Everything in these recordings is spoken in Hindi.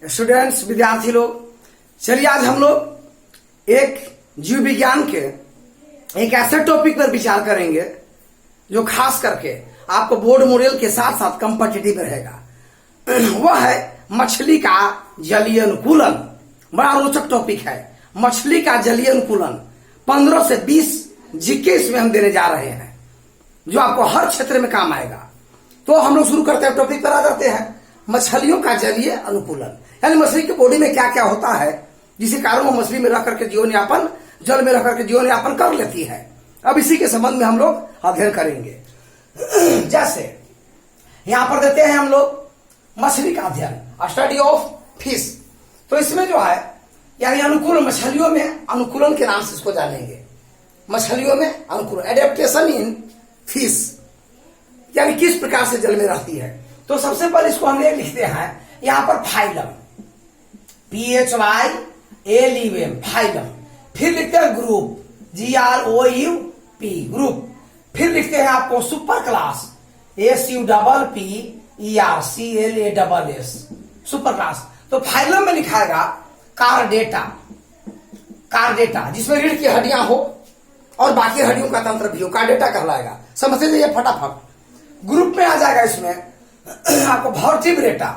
स्टूडेंट्स, विद्यार्थी लोग, चलिए आज हम लोग एक जीव विज्ञान के एक ऐसे टॉपिक पर विचार करेंगे जो खास करके आपको बोर्ड मॉडल के साथ साथ कॉम्पिटिटिव रहेगा। वह है मछली का जलीय अनुकूलन। बड़ा रोचक टॉपिक है मछली का जलीय अनुकूलन। 15 से 20 जीके इसमें हम देने जा रहे हैं जो आपको हर क्षेत्र में काम आएगा। तो हम लोग शुरू करते हैं, टॉपिक पर आ जाते हैं। मछलियों का जलीय अनुकूलन यानी मछली की बॉडी में क्या क्या होता है जिसके कारण वो मछली में रह करके जीवन यापन, जल में रह करके जीवन यापन कर लेती है। अब इसी के संबंध में हम लोग अध्ययन करेंगे। जैसे यहां पर देते हैं हम लोग मछली का अध्ययन, स्टडी ऑफ फिश। तो इसमें जो है यानी अनुकूल, मछलियों में अनुकूलन के नाम से इसको जानेंगे। मछलियों में अनुकूलन, एडेप्टेशन इन फिश, यानी किस प्रकार से जल में रहती है। तो सबसे पहले इसको हम लिखते हैं यहां पर फाइलम, PHYLUM, फाइलम। फिर लिखते हैं ग्रुप, GROUP, ग्रुप। फिर लिखते हैं आपको super class, SUPPERCLASS, super class. तो फाइलम में लिखाएगा कार्डेटा, कार्डेटा जिसमें रीढ़ की हड्डियां हो और बाकी हड्डियों का तंत्र भी हो, कार्डेटा कहलाएगा। समझते जाइए फटाफट। ग्रुप में आ जाएगा इसमें आपको वर्टिब्रेटा,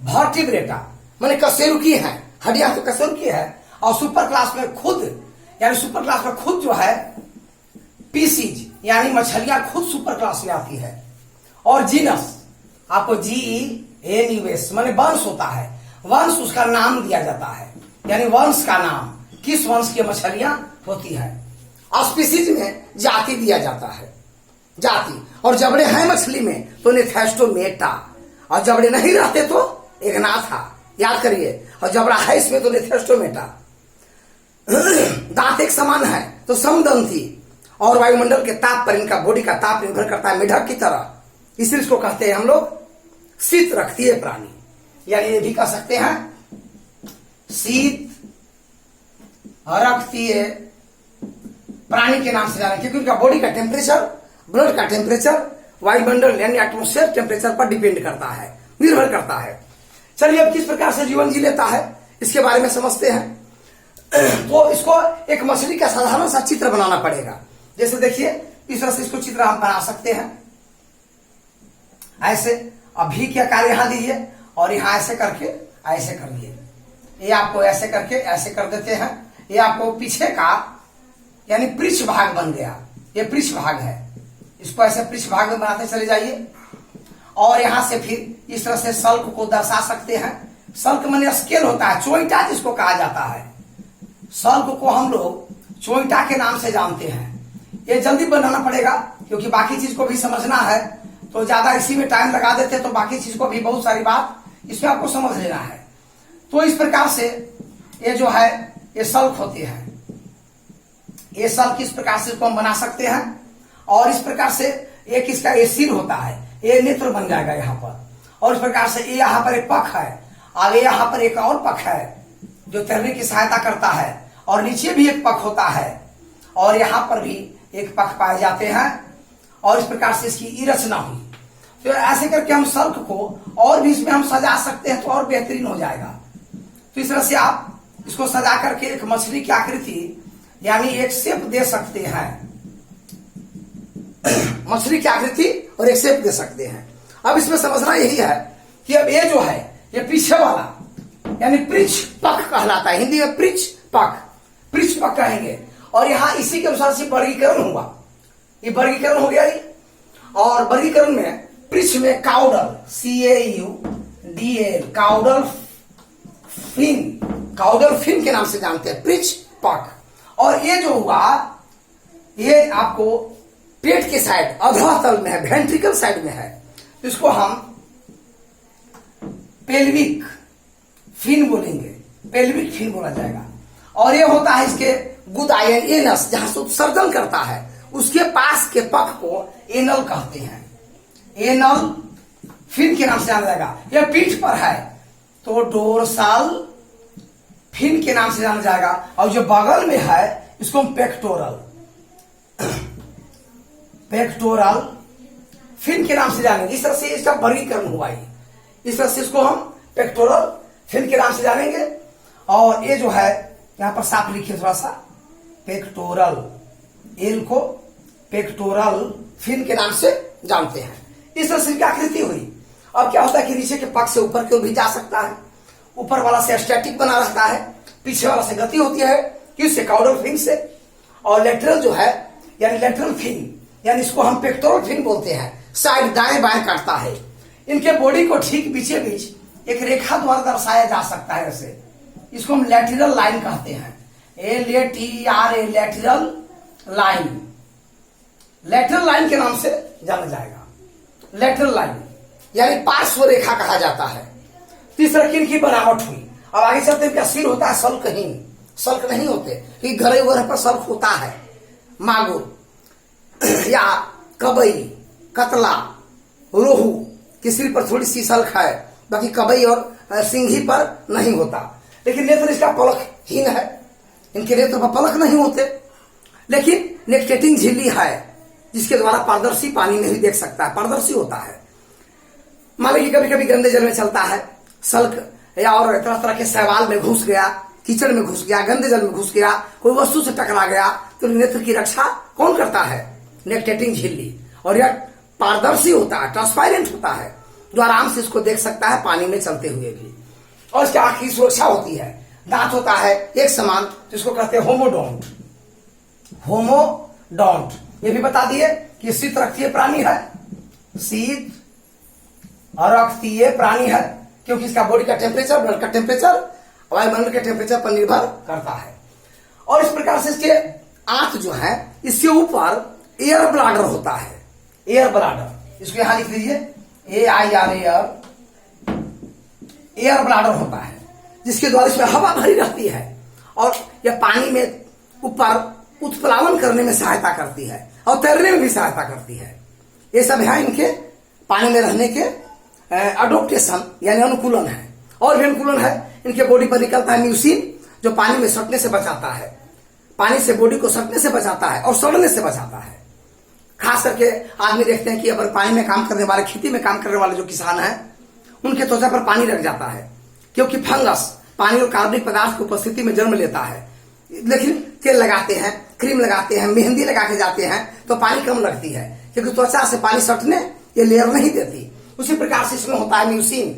वर्टिब्रेटा माने कशेरुकी है, हड्डियां तो कशेरुकी है। और सुपर क्लास में खुद, यानी सुपर क्लास में खुद जो है पीसीज, यानी मछलियां खुद सुपर क्लास में आती है। और जीनस आपको GENUS माने वंश होता है, वंश उसका नाम दिया जाता है, यानी वंश का नाम, किस वंश की मछलियां होती है। स्पीसीज में जाति दिया जाता है, जाति। और जबड़े हैं मछली में तो नेथेस्टोमेटा, और जबड़े नहीं रहते तो एग्नाथा, याद करिए। और जबड़ा है इसमें तो नेथेस्टोमेटा। दांत एक समान है तो समदंती। और वायुमंडल के ताप पर इनका बॉडी का ताप निर्भर करता है मेढक की तरह, इसलिए इसको कहते हैं हम लोग शीत रखतीय प्राणी, यानी ये भी कह सकते हैं शीत रखतीय प्राणी के नाम से जाना, क्योंकि उनका बॉडी का टेम्परेचर, ब्लड का टेम्परेचर वायुमंडल यानी एटमोस्फेयर टेम्परेचर पर डिपेंड करता है, निर्भर करता है। चलिए अब किस प्रकार से जीवन जी लेता है इसके बारे में समझते हैं। तो इसको एक मछली का साधारण सा चित्र बनाना पड़ेगा। जैसे देखिए इस तरह से इसको चित्र हम बना सकते हैं, ऐसे। अभी क्या कार्य यहां दीजिए और यहां ऐसे करके ऐसे कर दिए। ये आपको ऐसे करके ऐसे कर देते हैं। ये आपको पीछे का यानी पृष्ठ भाग बन गया, ये पृष्ठ भाग है। इसको ऐसे पृष्ठ भाग में बनाते चले जाइए। और यहां से फिर इस तरह से सल्क को दर्शा सकते हैं। सल्क माने स्केल होता है, चोइटा जिसको कहा जाता है। सल्क को हम लोग चोइटा के नाम से जानते हैं। ये जल्दी बनाना पड़ेगा क्योंकि बाकी चीज को भी समझना है, तो ज्यादा इसी में टाइम लगा देते तो बाकी चीज को भी बहुत सारी बात इसमें आपको समझ लेना है। तो इस प्रकार से ये जो है ये सल्क होती है। ये सल्क इस प्रकार से इसको हम बना सकते हैं। और इस प्रकार से एक इसका ये सिर होता है, ये नेत्र बन जाएगा यहाँ पर। और इस प्रकार से ये यहाँ पर एक पख है, आगे यहाँ पर एक और पख है जो तैरने की सहायता करता है। और नीचे भी एक पख होता है और यहाँ पर भी एक पख पाए जाते हैं। और इस प्रकार से इसकी रचना हुई। तो ऐसे करके हम सल्क को और भी इसमें हम सजा सकते हैं तो और बेहतरीन हो जाएगा। तो इस तरह से आप इसको सजा करके एक मछली की आकृति यानी एक शेप दे सकते हैं। मछली की आकृति और एक शेप दे सकते हैं। अब इसमें समझना यही है कि अब ये जो है ये पीछे वाला यानी पृच्छ पख कहलाता है, हिंदी में पृच्छ पख, पृच्छ पख कहेंगे। और यहाँ इसी के अनुसार से वर्गीकरण हुआ, ये वर्गीकरण हो गया। और वर्गीकरण में पृच्छ में caudal, CAUDL, caudal fin, caudal fin के नाम से जानते हैं, पृच्छ पख। और ये जो हुआ ये आपको पेट के साइड अधोतल में है, वेंट्रिकल साइड में है। तो इसको हम पेल्विक फिन बोलेंगे, पेल्विक फिन बोला जाएगा। और ये होता है इसके गुदायन, एनस, जहां से उत्सर्जन करता है उसके पास के पख को एनल कहते हैं। एनल फिन के नाम से जाना जाएगा। यह पीठ पर है तो डोर्सल फिन के नाम से जाना जाएगा। और जो बगल में है इसको हम पेक्टोरल, पेक्टोरल फिन के नाम से जानेंगे। इस तरह से इसका वर्गीकरण हुआ है। इस तरह से इसको हम पेक्टोरल फिन के नाम से जानेंगे। और ये जो है यहां पर साफ लिखिए थोड़ा सा, पेक्टोरल, एल को पेक्टोरल फिन के नाम से जानते हैं। इस तरह से इनकी आकृति हुई। अब क्या होता है कि नीचे के पक्ष से ऊपर की ओर भी जा सकता है, ऊपर वाला से स्टैटिक बना रहता है, पीछे वाला से गति होती है, किससे, काउडल फिन से। और लेटरल जो है यानी लेटरल फिन, यानी इसको हम पेक्टोरल फिन बोलते हैं, साइड दाएं बाएं काटता है। इनके बॉडी को ठीक बीचे बीच एक रेखा द्वारा दर्शाया जा सकता है ऐसे, इसको हम लैटरल लाइन कहते हैं, LATERA, lateral line, lateral line के नाम से जाना जाएगा। लैटरल लाइन यानी पार्श्व रेखा कहा जाता है। तीसरा किन की बनावट हुई। अब आगे चलते हैं, क्या सिर होता है सल्कहीन, सल्क नहीं होते, कि घरे वगैरह पर सल्क होता है। मागुर या कबई, कतला, रोहू की सिर पर थोड़ी सी सल्क है, बाकी कबई और सिंघी पर नहीं होता। लेकिन नेत्र इसका पलकहीन है, इनके नेत्र पर पलक नहीं होते। लेकिन नेक्टेटिंग झिल्ली है जिसके द्वारा पारदर्शी पानी में भी देख सकता है, पारदर्शी होता है। मान लीजिए कभी कभी गंदे जल में चलता है, सल्क या और तरह तरह के शैवाल में घुस गया, कीचड़ में घुस गया, गंदे जल में घुस गया, कोई वस्तु से टकरा गया, तो नेत्र की रक्षा कौन करता है, नेक्टेटिंग झिल्ली। और यह पारदर्शी होता है, ट्रांसपेरेंट होता है, जो आराम से इसको देख सकता है पानी में चलते हुए भी। और इसकी आंख की सुरक्षा होती है। दांत होता है एक समान, जिसको कहते हैं होमोडोंट, होमोडोंट। ये भी बता दिए कि शीत रक्तीय प्राणी है, शीत रक्तीय प्राणी है, क्योंकि इसका बॉडी का टेम्परेचर, ब्लड का टेम्परेचर वायुमंडल के टेम्परेचर पर निर्भर करता है। और इस प्रकार से इसके आंत जो है, इसके ऊपर एयर ब्लाडर होता है, एयर ब्लाडर, इसको यहां लिख लीजिए, AIR, एयर ब्लाडर होता है, जिसके द्वारा इसमें हवा भरी रहती है और यह पानी में ऊपर उत्प्लावन करने में सहायता करती है और तैरने में भी सहायता करती है। ये सब है इनके पानी में रहने के अडोप्टेशन यानी अनुकूलन है। और भी अनुकूलन है, इनके बॉडी पर निकलता है म्यूसिन, जो पानी में सटने से बचाता है, पानी से बॉडी को सटने से बचाता है और सड़ने से बचाता है। खास करके आदमी देखते हैं कि अगर पानी में काम करने वाले, खेती में काम करने वाले जो किसान हैं, उनके त्वचा पर पानी लग जाता है, क्योंकि फंगस पानी और कार्बनिक पदार्थ की उपस्थिति में जन्म लेता है। लेकिन तेल लगाते हैं, क्रीम लगाते हैं, मेहंदी लगा के जाते हैं तो पानी कम लगती है, क्योंकि त्वचा से पानी सटने ये लेयर नहीं देती। उसी प्रकार से इसमें होता है म्यूसिन,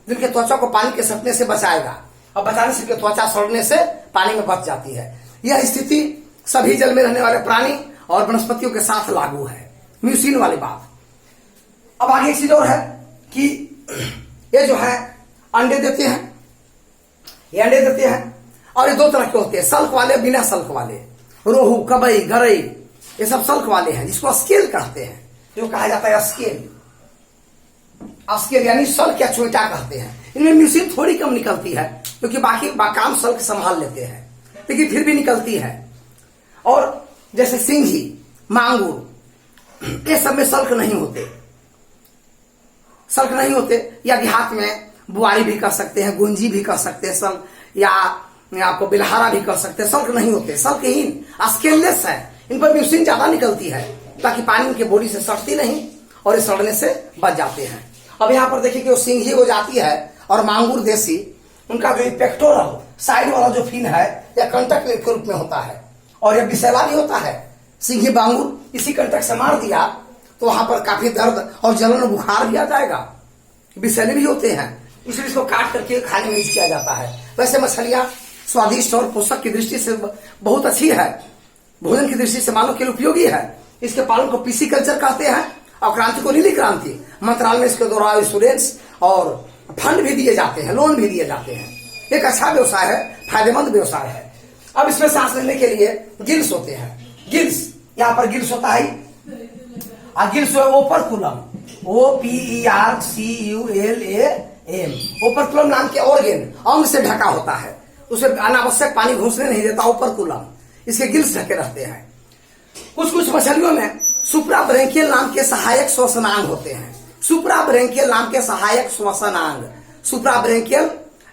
जिनके त्वचा को पानी के सटने से बचाएगा और बचाने से त्वचा सड़ने से पानी में बच जाती है। यह स्थिति सभी जल में रहने वाले प्राणी और वनस्पतियों के साथ लागू है, म्यूसिन वाली बात। अब आगे एक चीज और है कि ये जो है अंडे देते हैं, ये अंडे देते हैं और ये दो तरह के होते हैं, सल्क वाले, बिना सल्क वाले। रोहू, कबई, गरई, ये सब सल्क वाले हैं, जिसको स्केल कहते हैं, जो कहा जाता है स्केल, स्केल यानी सल्क या चोटा कहते हैं। इनमें म्यूसिन थोड़ी कम निकलती है, क्योंकि बाकी काम सल्क संभाल लेते हैं, लेकिन फिर भी निकलती है। और जैसे सिंघी, मांगुर, ये सब में सल्क नहीं होते, सल्क नहीं होते। या देहात में बुआरी भी कर सकते हैं, गुंजी भी कर सकते हैं सल्क, या आपको बिलहारा भी कर सकते हैं, सल्क नहीं होते, सल्कहीन, स्केललेस है। इन पर म्यूसिन ज्यादा निकलती है, ताकि पानी उनके बॉडी से सटती नहीं और इस सड़ने से बच जाते हैं। अब यहाँ पर देखिए कि वो सिंघी हो जाती है और मांगुर देसी, उनका जो पेक्टोरल साइड वाला जो फिन है यह कंटक के रूप में होता है और यह विषैला भी होता है। सिंघी मांगुर इसी कंटक से मार दिया तो वहां पर काफी दर्द और जलन बुखार भी आ जाएगा, विषैले भी होते हैं, इसलिए इसको काट करके खाने में यूज किया जाता है। वैसे मछलियां स्वादिष्ट और पोषक की दृष्टि से बहुत अच्छी है, भोजन की दृष्टि से मानव के लिए उपयोगी है। इसके पालन को पीसी कल्चर कहते हैं और क्रांति को नीली क्रांति। मंत्रालय में इसके द्वारा इंश्योरेंस और फंड भी दिए जाते हैं, लोन भी दिए जाते हैं। एक अच्छा व्यवसाय है, फायदेमंद व्यवसाय है। अब इसमें सांस लेने के लिए गिल्स होते हैं, गिल्स, यहाँ पर गिल्स होता है, गिल्स ओपरकुलम, OPERCULAM, ओपरकुलम नाम के ऑर्गेन अंग से ढका होता है, उसे अनावश्यक पानी घुसने नहीं देता ओपरकुलम, इसके गिल्स ढके रहते हैं। कुछ मछलियों में सुप्राब्रैंकियल नाम के सहायक श्वसनांग होते हैं, सुप्राब्रैंकियल नाम के सहायक श्वसनांग, सुप्राब्रैंकियल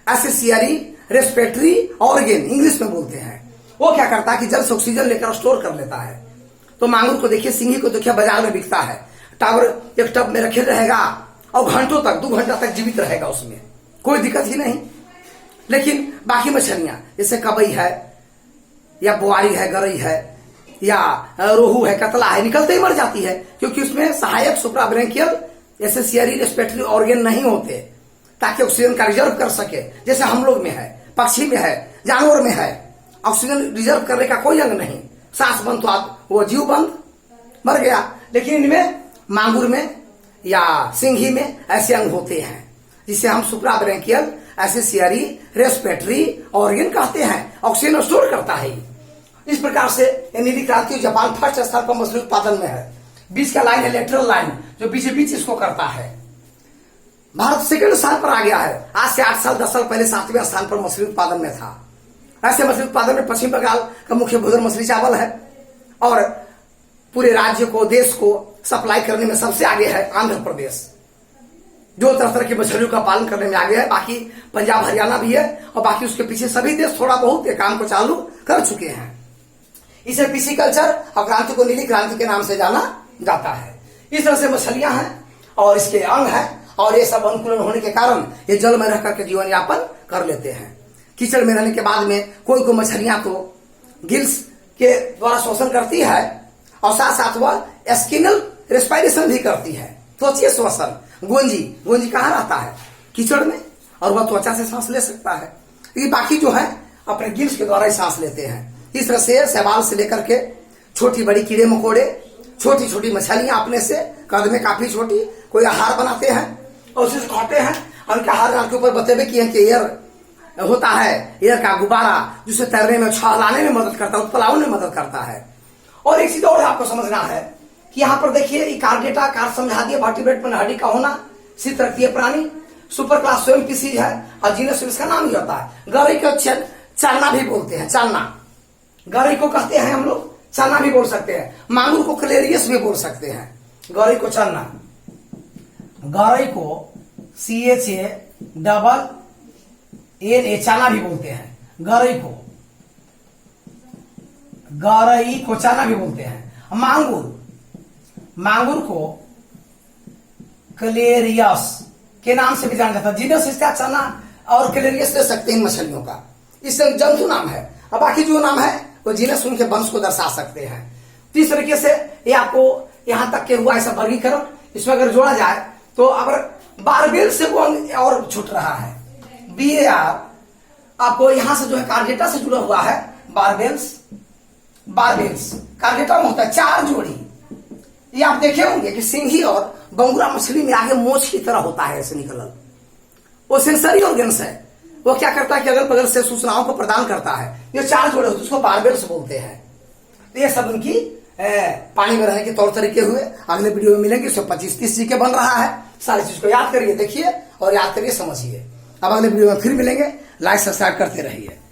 एसेसियरी रेस्पिरेटरी ऑर्गेन इंग्लिश में बोलते हैं। वो क्या करता है कि जल से ऑक्सीजन लेकर स्टोर कर लेता है। तो मांगुर को देखिए, सिंघी को देखिए बाजार में बिकता है, टावर एक टब में रखे रहेगा और घंटों तक 2 घंटा तक जीवित रहेगा, उसमें कोई दिक्कत ही नहीं। लेकिन बाकी मछलियां जैसे कबई है या बुआरी है, गरई है या रोहू है, कतला है, निकलते ही मर जाती है, क्योंकि उसमें सहायक सुप्राब्रेंकियल एसेसियरी रेस्पिरेटरी ऑर्गन नहीं होते ताकि ऑक्सीजन का रिजर्व कर सके। जैसे हम लोग में है, पक्षी में है, जानवर में है, ऑक्सीजन रिजर्व करने का कोई अंग नहीं। सांस बंद तो आप वो जीव बंद मर गया। लेकिन इनमें मांगुर में या सिंघी में ऐसे अंग होते हैं जिसे हम सुप्राब्रेंकियल एसेसियरी रेस्पिरेटरी ऑर्गन कहते हैं। ऑक्सीजन स्टोर करता है। इस प्रकार से नीली क्रांति जापान फर्स्ट स्थान पर मछली उत्पादन में है। बीच का लाइन है लेटरल लाइन, जो बीच बीच इसको करता है। भारत सेकंड स्थान पर आ गया है। आज से 8 साल 10 साल पहले 7वें स्थान पर मछली उत्पादन में था। ऐसे मछली उत्पादन में पश्चिम बंगाल का मुख्य भोजन मछली चावल है और पूरे राज्य को, देश को सप्लाई करने में सबसे आगे है आंध्र प्रदेश, जो तरह की मछलियों का पालन करने में आगे है। बाकी पंजाब हरियाणा भी है और बाकी उसके पीछे सभी देश थोड़ा बहुत ये काम को चालू कर चुके हैं। इसे पिसिकल्चर और क्रांति को नीली क्रांति के नाम से जाना जाता है। इस तरह से मछलियां हैं और इसके अंग हैं और ये सब अनुकूलन होने के कारण ये जल में रह करके जीवन यापन कर लेते हैं। कीचड़ में रहने के बाद में कोई मछलियां तो गिल्स के द्वारा शोषण करती है और साथ साथ वह स्किनल रेस्पिरेशन भी करती है, त्वचीय श्वसन। गोंजी कहाँ रहता है? कीचड़ में, और वह त्वचा से सांस ले सकता है। ये बाकी जो है अपने गिल्स के द्वारा ही सांस लेते हैं। इस तरह से शैवाल से लेकर के छोटी बड़ी कीड़े मकोड़े, छोटी छोटी मछलियां अपने से कद में काफी छोटी, कोई आहार बनाते हैं और उसे खाते हैं। और उनके आहार के ऊपर बतेबे किए कि एयर होता है, एयर का गुब्बारा, जिसे तैरने में, छलाने में मदद करता है, उत्प्लावन में मदद करता है। और एक चीज और आपको समझना है कि यहाँ पर देखिए कार्डेटा कार समझा दिए, वर्टिब्रेट में हड्डी का होना, शीत रक्तीय प्राणी, सुपर क्लास स्वयं पीसीज है और जीनस इसका नाम ही होता है। गरई को चालना भी बोलते हैं, चालना गरई को कहते हैं हम लोग, चालना भी बोल सकते हैं। मांगुर को क्लेरियस भी बोल सकते हैं। गरई को चालना, गरई को CHANA चालना भी बोलते हैं। गरई को चालना भी बोलते हैं। मांगुर को क्लेरियस के नाम से भी जाना जाता है। जीनस इसका चालना और क्लेरियस ले सकते हैं मछलियों का, इससे जंतु नाम है। और बाकी जो नाम है वो जीनस उनके वंश को दर्शा सकते हैं। तो इस तरीके से ये आपको यहां तक के हुआ ऐसा वर्गीकरण। इसमें अगर जोड़ा जाए तो अगर बारबेल से वो और छूट रहा है, BAR आपको यहां से जो है कार्डेटा से जुड़ा हुआ है। बारबेल्स कार्डेटा में होता है 4 जोड़ी। ये आप देखे होंगे कि सिंघी और बंगुरा मछली में आगे मोछ की तरह होता है ऐसे निकलल, वो सेंसरी ऑर्गन्स है। वो क्या करता है कि अगल बगल से सूचनाओं को प्रदान करता है। ये 4 जोड़े होते हैं, उसको बारबेल्स बोलते हैं। तो ये सब उनकी पानी में रहने के तौर तरीके हुए। अगले वीडियो में मिलेंगे। 125-30 जी के बन रहा है। सारी चीज को याद करिए, देखिए और याद करिए, समझिए। अब अगले वीडियो में फिर मिलेंगे। लाइक सब्सक्राइब करते रहिए।